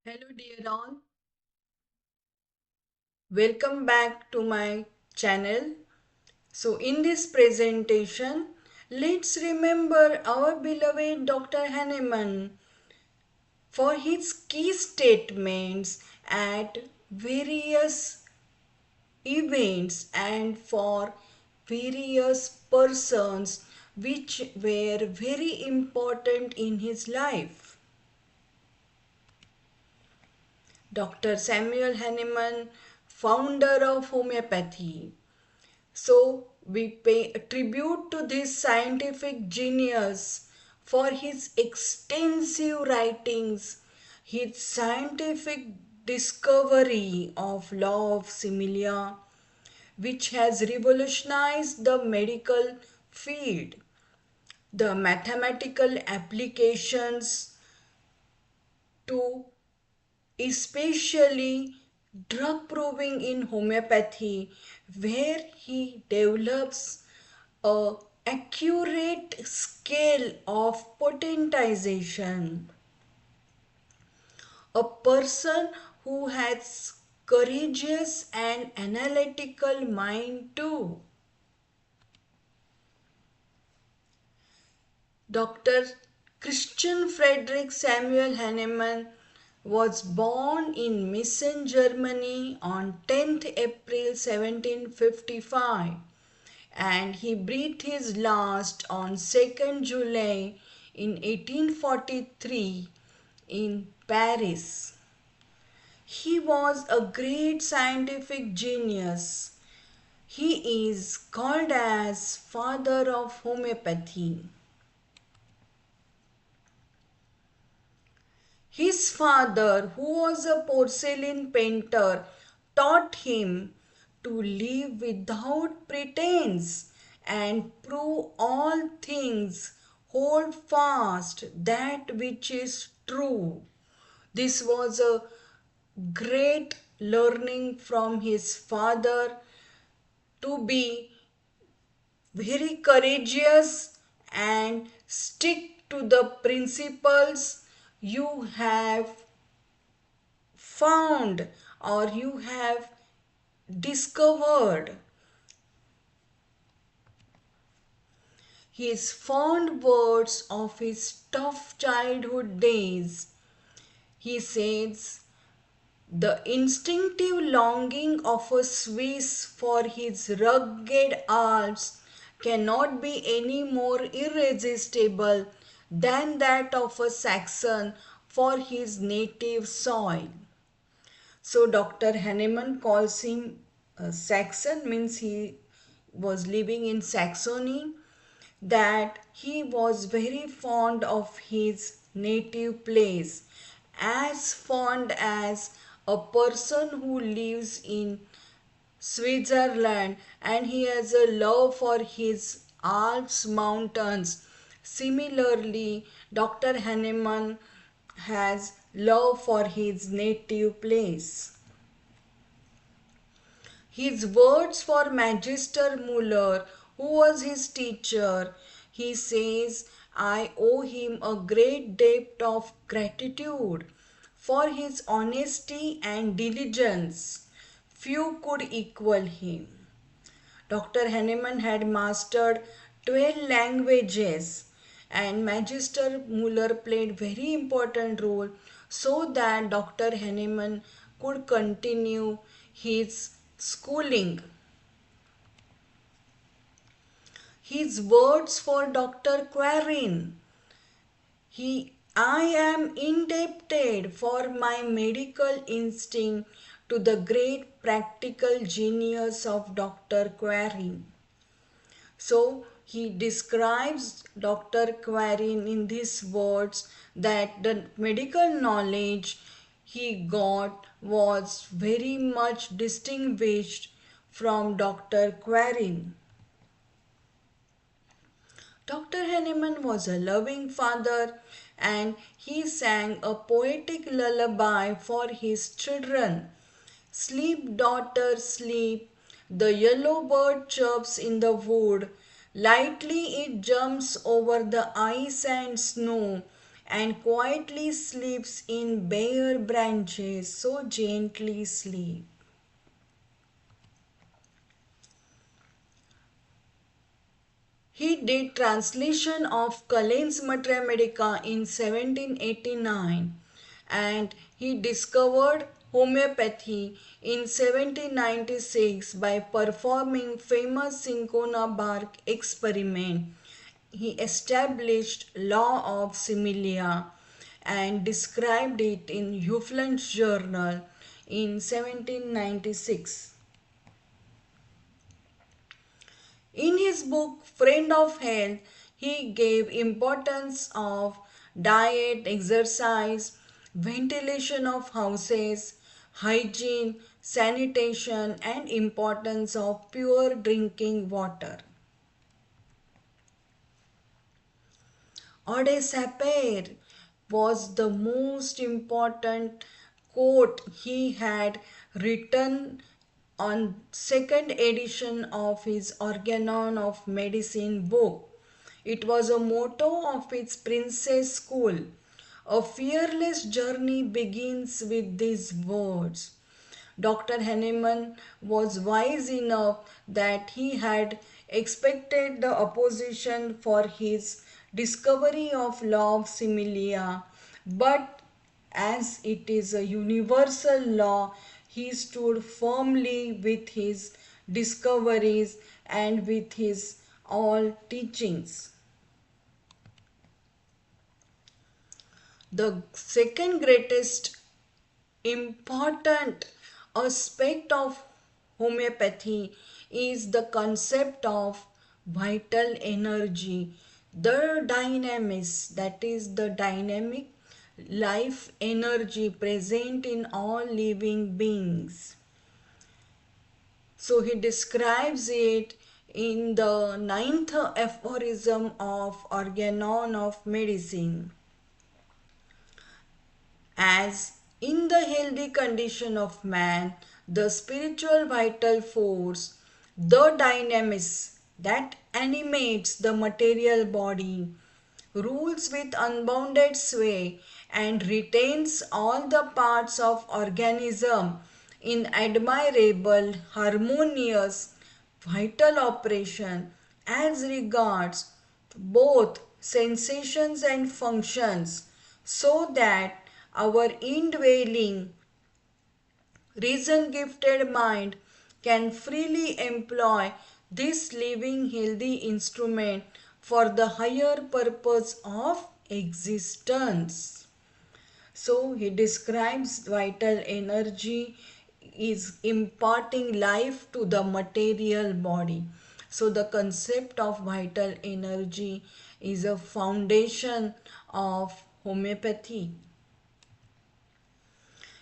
Hello, dear all. Welcome back to my channel. So, in this presentation, let's remember our beloved Dr. Hahnemann for his key statements at various events and for various persons which were very important in his life. Dr. Samuel Hahnemann, founder of homeopathy. So, we pay a tribute to this scientific genius for his extensive writings, his scientific discovery of law of similia, which has revolutionized the medical field, the mathematical applications to especially drug proving in homeopathy, where he develops a accurate scale of potentization. A person who has courageous and analytical mind too. Dr. Christian Friedrich Samuel Hahnemann was born in Meissen, Germany on 10th April 1755, and he breathed his last on 2nd July in 1843 in Paris. He was a great scientific genius. He is called as father of homeopathy. His father, who was a porcelain painter, taught him to live without pretense and prove all things, hold fast that which is true. This was a great learning from his father to be very courageous and stick to the principles you have found or you have discovered. His fond words of his tough childhood days. He says, the instinctive longing of a Swiss for his rugged Alps cannot be any more irresistible than that of a Saxon for his native soil. So Dr. Hahnemann calls him Saxon, means he was living in Saxony, that he was very fond of his native place, as fond as a person who lives in Switzerland and he has a love for his Alps mountains. Similarly, Dr. Hahnemann has love for his native place. His words for Magister Muller, who was his teacher, he says, I owe him a great debt of gratitude for his honesty and diligence. Few could equal him. Dr. Hahnemann had mastered 12 languages and Magister Muller played very important role so that Dr. Hahnemann could continue his schooling. His words for Dr. Quarin. I am indebted for my medical instinct to the great practical genius of Dr. Quarin. So he describes Dr. Quarin in these words that the medical knowledge he got was very much distinguished from Dr. Quarin. Dr. Hahnemann was a loving father and he sang a poetic lullaby for his children. Sleep, daughter, sleep. The yellow bird chirps in the wood. Lightly it jumps over the ice and snow and quietly sleeps in bare branches, so gently sleep. He did translation of Cullen's Mater Medica in 1789 and he discovered homeopathy in 1796 by performing famous cinchona bark experiment. He established law of similia and described it in Huffland's journal in 1796. In his book Friend of Health, he gave importance of diet, exercise, ventilation of houses, hygiene, sanitation and importance of pure drinking water. Ode Sapere was the most important quote he had written on second edition of his Organon of Medicine book. It was a motto of its princess school. A fearless journey begins with these words. Dr. Hahnemann was wise enough that he had expected the opposition for his discovery of law of similia, but as it is a universal law, he stood firmly with his discoveries and with his all teachings. The second greatest important aspect of homeopathy is the concept of vital energy, the dynamis, that is the dynamic life energy present in all living beings. So he describes it in the ninth aphorism of Organon of Medicine as in the healthy condition of man, the spiritual vital force, the dynamis that animates the material body, rules with unbounded sway and retains all the parts of organism in admirable, harmonious, vital operation as regards both sensations and functions, so that our indwelling reason gifted mind can freely employ this living healthy instrument for the higher purpose of existence. So he describes vital energy is imparting life to the material body. So the concept of vital energy is a foundation of homeopathy.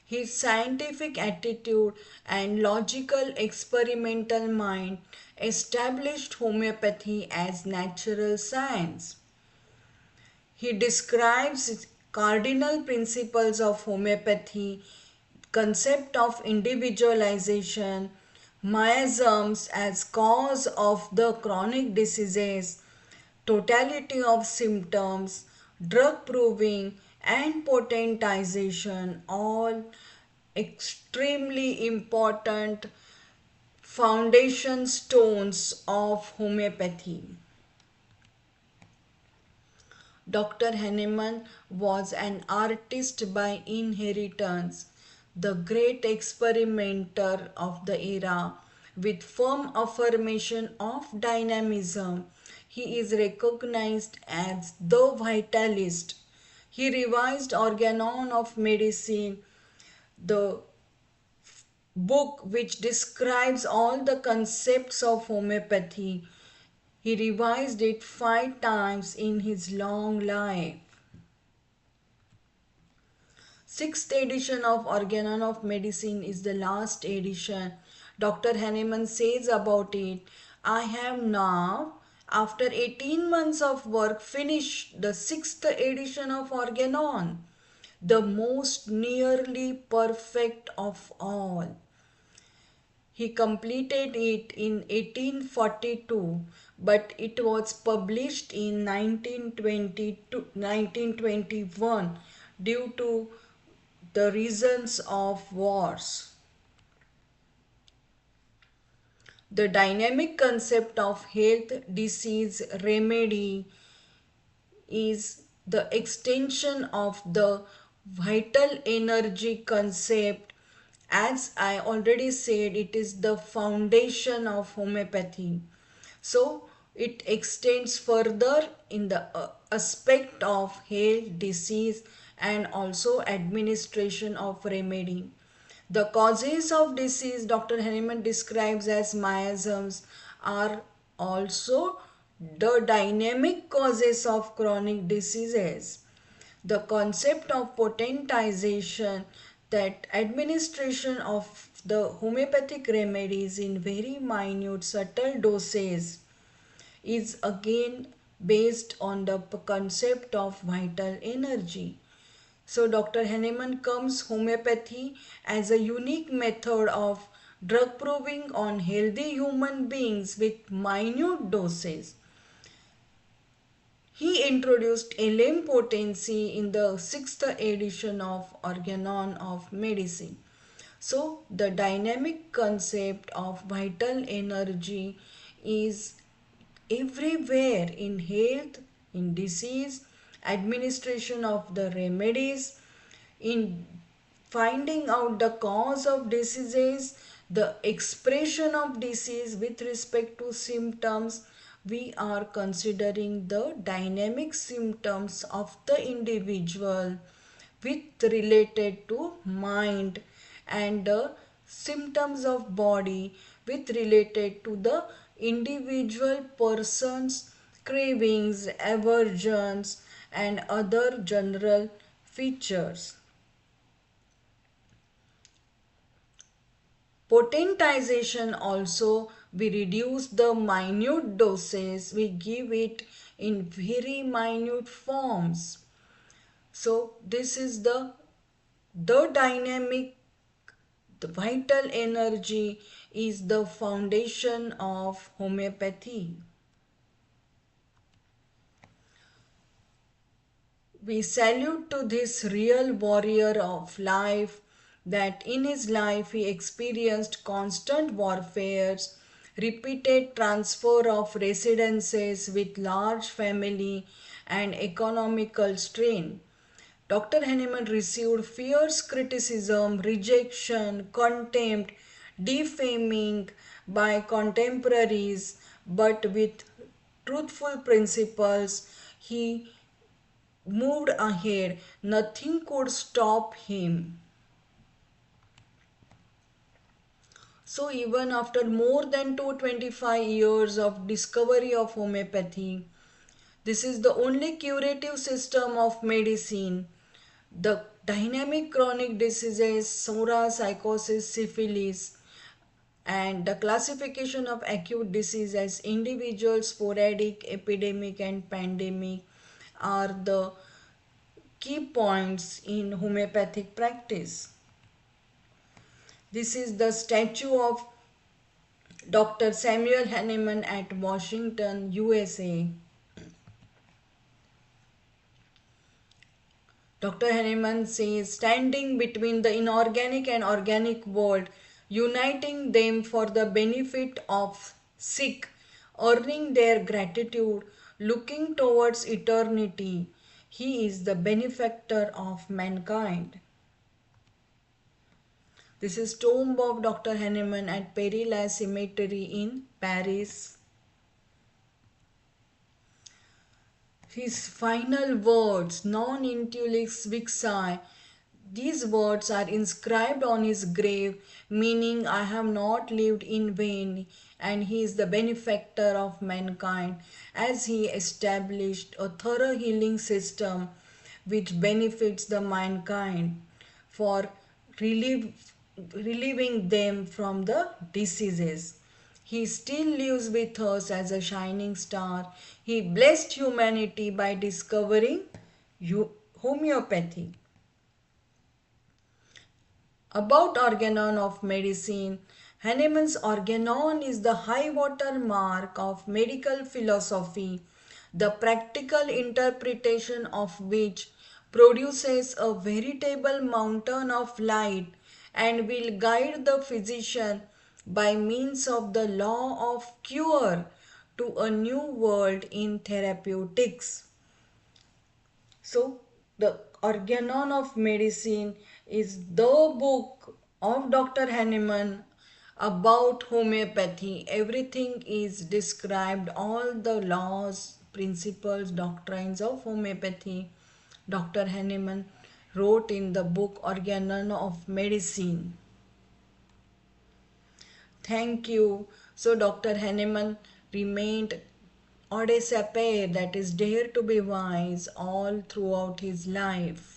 His scientific attitude and logical experimental mind established homeopathy as natural science. He describes cardinal principles of homeopathy, concept of individualization, miasms as cause of the chronic diseases, totality of symptoms, drug proving and potentization, all extremely important foundation stones of homeopathy. Dr. Hahnemann was an artist by inheritance, the great experimenter of the era, with firm affirmation of dynamism. He is recognized as the vitalist. He revised Organon of Medicine, the book which describes all the concepts of homeopathy. He revised it 5 times in his long life. Sixth edition of Organon of Medicine is the last edition. Dr. Hahnemann says about it, I have now, after 18 months of work, finished the sixth edition of Organon, the most nearly perfect of all. He completed it in 1842, but it was published in 1921 due to the reasons of wars. The dynamic concept of health, disease, remedy is the extension of the vital energy concept. As I already said, it is the foundation of homeopathy. So it extends further in the aspect of health, disease, and also administration of remedy. The causes of disease Dr. Henneman describes as miasms are also the dynamic causes of chronic diseases. The concept of potentization, that administration of the homeopathic remedies in very minute subtle doses, is again based on the concept of vital energy. So Dr. Henneman comes homeopathy as a unique method of drug proving on healthy human beings with minute doses. He introduced LM potency in the 6th edition of Organon of Medicine. So the dynamic concept of vital energy is everywhere in health, in disease, administration of the remedies, in finding out the cause of diseases, the expression of disease with respect to symptoms. We are considering the dynamic symptoms of the individual with related to mind, and the symptoms of body with related to the individual person's cravings, aversions, and other general features. Potentization also, we reduce the minute doses, we give it in very minute forms. So this is the dynamic, the vital energy is the foundation of homeopathy. We salute to this real warrior of life, that in his life he experienced constant warfares, repeated transfer of residences with large family, and economical strain. Dr. Henneman received fierce criticism, rejection, contempt, defaming by contemporaries, but with truthful principles, he moved ahead. Nothing could stop him. So even after more than 225 years of discovery of homeopathy, this is the only curative system of medicine. The dynamic chronic diseases, SORA, psychosis, syphilis, and the classification of acute disease as individual, sporadic, epidemic, and pandemic are the key points in homeopathic practice. This is the statue of Dr. Samuel Hahnemann at Washington, USA. Dr. Hahnemann says, standing between the inorganic and organic world, uniting them for the benefit of sick, earning their gratitude, looking towards eternity. He is the benefactor of mankind. This is tomb of Dr. Hahnemann at Père Lachaise Cemetery in Paris. His final words, non intulix vixi, these words are inscribed on his grave, meaning I have not lived in vain, and he is the benefactor of mankind, as he established a thorough healing system which benefits the mankind for relieving them from the diseases. He still lives with us as a shining star. He blessed humanity by discovering homeopathy. About Organon of Medicine, Hahnemann's Organon is the high water mark of medical philosophy, the practical interpretation of which produces a veritable mountain of light and will guide the physician by means of the law of cure to a new world in therapeutics. So, the Organon of Medicine is the book of Dr. Hahnemann about homeopathy. Everything is described, all the laws, principles, doctrines of homeopathy. Dr. Hahnemann wrote in the book Organon of Medicine. Thank you. So Dr. Hahnemann remained audace sapere, that is dare to be wise, all throughout his life.